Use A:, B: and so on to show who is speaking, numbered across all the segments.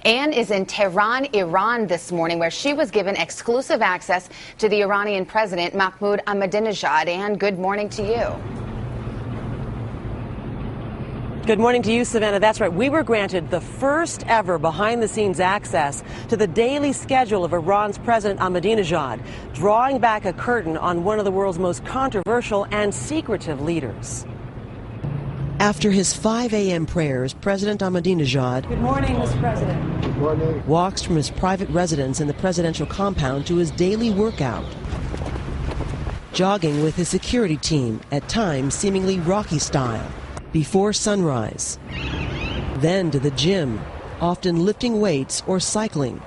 A: Anne is in Tehran, Iran this morning, where she was given exclusive access to the Iranian president, Mahmoud Ahmadinejad. Anne, good morning to you.
B: Good morning to you, Savannah. That's right. We were granted the first ever behind-the-scenes access to the daily schedule of Iran's President Ahmadinejad, drawing back a curtain on one of the world's most controversial and secretive leaders.
C: After his 5 a.m. prayers, President Ahmadinejad
B: Good morning, Mr. President.
D: Good morning.
C: Walks from his private residence in the presidential compound to his daily workout, jogging with his security team, at times seemingly Rocky style, before sunrise. Then to the gym, often lifting weights or cycling.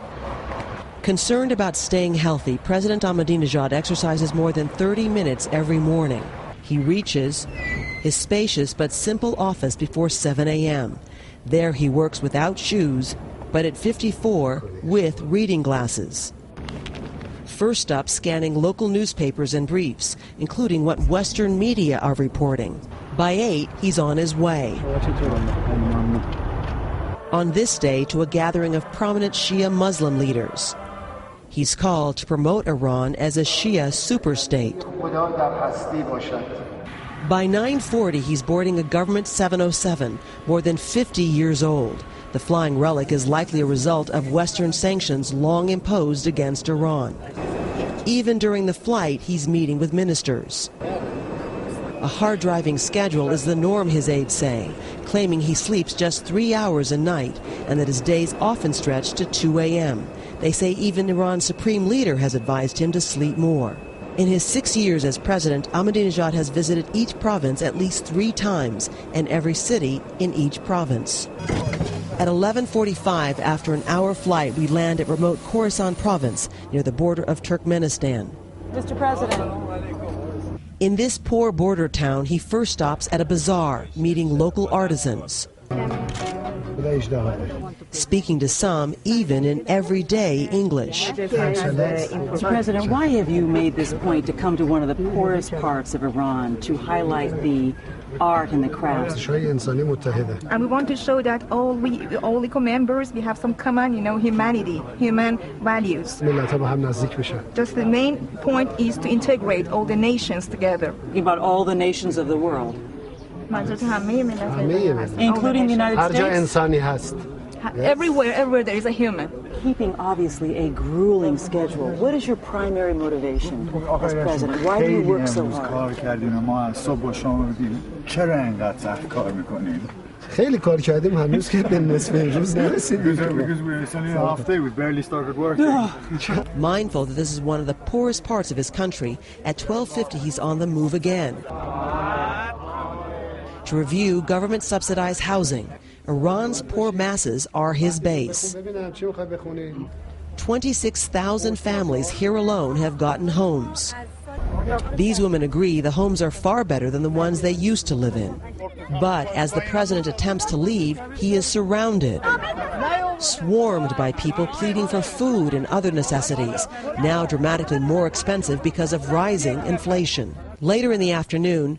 C: Concerned about staying healthy, President Ahmadinejad exercises more than 30 minutes every morning. He reaches his spacious but simple office before 7 a.m. There he works without shoes, but at 54 with reading glasses. First up, scanning local newspapers and briefs, including what Western media are reporting. By 8, he's on his way. On this day, to a gathering of prominent Shia Muslim leaders. He's called to promote Iran as a Shia superstate. By 9:40, he's boarding a government 707, more than 50 years old. The flying relic is likely a result of Western sanctions long imposed against Iran. Even during the flight, he's meeting with ministers. A hard-driving schedule is the norm, his aides say, claiming he sleeps just 3 hours a night and that his days often stretch to 2 a.m. They say even Iran's supreme leader has advised him to sleep more. In his 6 years as president, Ahmadinejad has visited each province at least 3 times and every city in each province. At 11:45, after an hour flight, we land at remote Khorasan province near the border of Turkmenistan.
B: Mr. President.
C: In this poor border town, he first stops at a bazaar, meeting local artisans. Speaking to some, even in everyday English.
B: Mr. President, why have you made this point to come to one of the poorest parts of Iran to highlight the art and the crafts?
E: And we want to show that all eco members, we have some common, humanity, human values. Just the main point is to integrate all the nations together.
B: About all the nations of the world, including the United States?
E: Everywhere there is a human.
B: Keeping obviously a grueling schedule, what is your primary motivation as president? Why do you work so hard?
D: خیلی کار کردیم هنوز که به نصف روز نرسیدیم.
C: Mindful that this is one of the poorest parts of his country, at 12:50 he's on the move again to review government-subsidized housing. Iran's poor masses are his base. 26,000 families here alone have gotten homes. These women agree the homes are far better than the ones they used to live in. But as the president attempts to leave, he is surrounded, swarmed by people pleading for food and other necessities, now dramatically more expensive because of rising inflation. Later in the afternoon,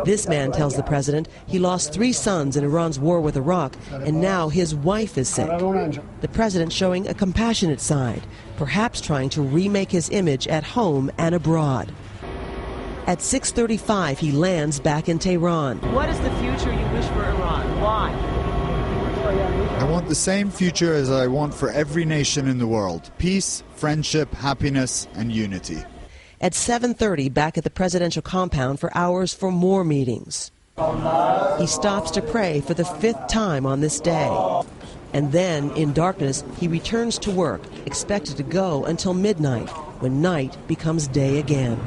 C: this man tells the president he lost 3 sons in Iran's war with Iraq, and now his wife is sick. The president showing a compassionate side, perhaps trying to remake his image at home and abroad. At 6:35, he lands back in Tehran.
B: What is the future you wish for Iran? Why?
F: I want the same future as I want for every nation in the world: peace, friendship, happiness, and unity.
C: At 7:30, back at the presidential compound for hours for more meetings. He stops to pray for the 5th time on this day. And then, in darkness, he returns to work, expected to go until midnight, when night becomes day again.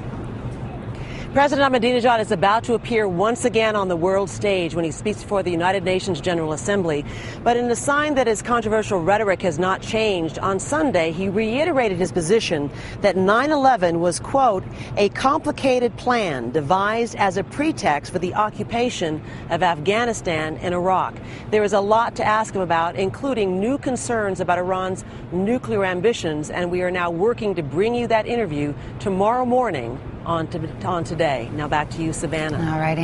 B: President Ahmadinejad is about to appear once again on the world stage when he speaks before the United Nations General Assembly. But in a sign that his controversial rhetoric has not changed, on Sunday he reiterated his position that 9/11 was, quote, a complicated plan devised as a pretext for the occupation of Afghanistan and Iraq. There is a lot to ask him about, including new concerns about Iran's nuclear ambitions, and we are now working to bring you that interview tomorrow morning on Today. Now back to you, Savannah.
A: All right.